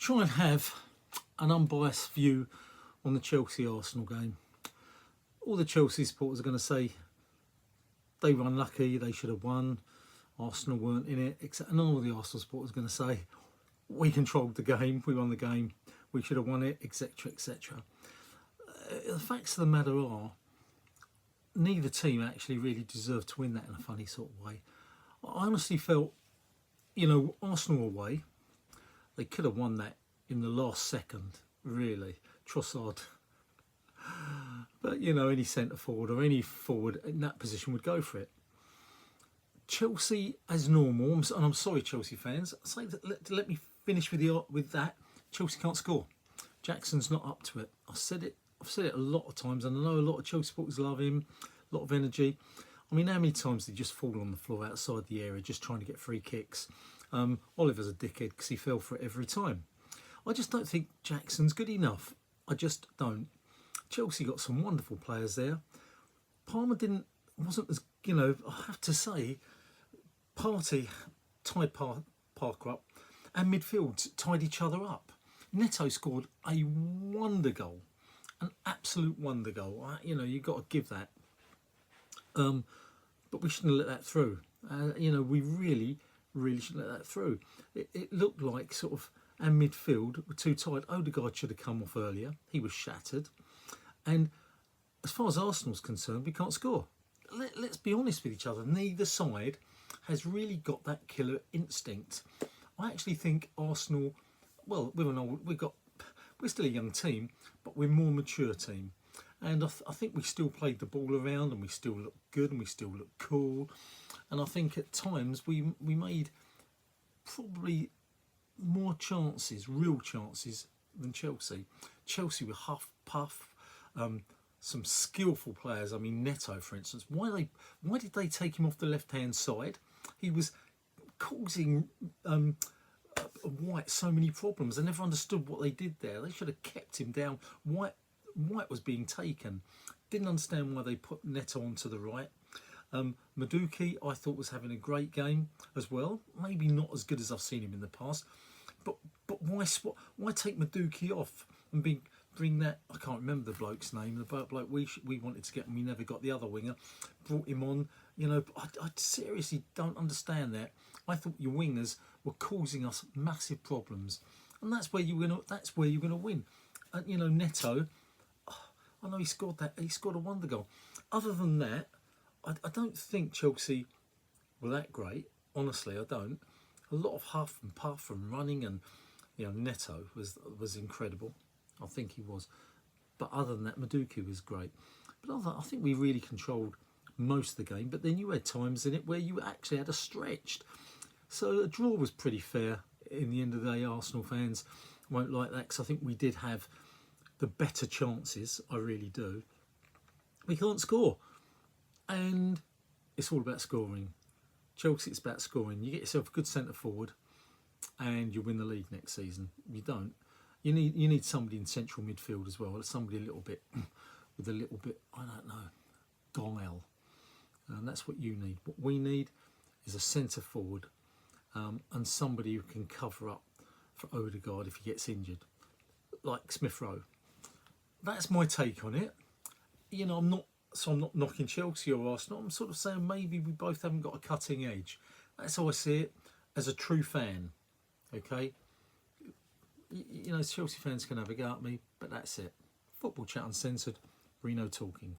try and have an unbiased view on the Chelsea-Arsenal game. All the Chelsea supporters are going to say they were unlucky, they should have won, Arsenal weren't in it, and all the Arsenal supporters are going to say we controlled the game, we won the game, we should have won it, etc, etc. The facts of the matter are, neither team actually really deserved to win that in a funny sort of way. I honestly felt, Arsenal away, they could have won that in the last second, really. Trossard. But, any centre forward or any forward in that position would go for it. Chelsea, as normal, and I'm sorry, Chelsea fans, say that, let me finish with that. Chelsea can't score. Jackson's not up to it. I've said it a lot of times, and I know a lot of Chelsea supporters love him, a lot of energy. I mean, how many times did he just fall on the floor outside the area just trying to get free kicks? Oliver's a dickhead because he fell for it every time. I just don't think Jackson's good enough. I just don't. Chelsea got some wonderful players there. Palmer wasn't as, I have to say, Partey tied Parker up and midfield tied each other up. Neto scored a wonder goal, an absolute wonder goal. You've got to give that. But we shouldn't have let that through. We really shouldn't let that through. It looked like sort of our midfield were too tight. Odegaard should have come off earlier. He was shattered. And as far as Arsenal's concerned, we can't score. Let's be honest with each other. Neither side has really got that killer instinct. I actually think Arsenal, well, we're still a young team, but we're a more mature team. And I think we still played the ball around, and we still look good, and we still look cool. And I think at times we made probably more chances, real chances, than Chelsea. Chelsea were huff, puff, some skillful players. I mean, Neto, for instance. Why did they take him off the left-hand side? He was causing White so many problems. I never understood what they did there. They should have kept him down. White was being taken. Didn't understand why they put Neto onto the right. Madueke, I thought, was having a great game as well. Maybe not as good as I've seen him in the past. But why take Madueke off and bring that? I can't remember the bloke's name. The bloke we wanted to get, and we never got the other winger. Brought him on. I seriously don't understand that. I thought your wingers were causing us massive problems, and that's where you're gonna win. And Neto, I know he scored a wonder goal. Other than that, I don't think Chelsea were that great. Honestly, I don't. A lot of huff and puff and running, and Neto was incredible. I think he was. But other than that, Madueke was great. But I think we really controlled most of the game. But then you had times in it where you actually had a stretched. So a draw was pretty fair. In the end of the day, Arsenal fans won't like that, because I think we did have the better chances. I really do. We can't score. And it's all about scoring. Chelsea, it's about scoring. You get yourself a good centre forward and you win the league next season. You don't. You need somebody in central midfield as well. Somebody with a little bit, I don't know, guile. And that's what you need. What we need is a centre forward and somebody who can cover up for Odegaard if he gets injured, like Smith Rowe. That's my take on it. I'm not knocking Chelsea or Arsenal. I'm sort of saying maybe we both haven't got a cutting edge. That's how I see it as a true fan. Okay? Chelsea fans can have a go at me, but that's it. Football Chat Uncensored, Reno talking.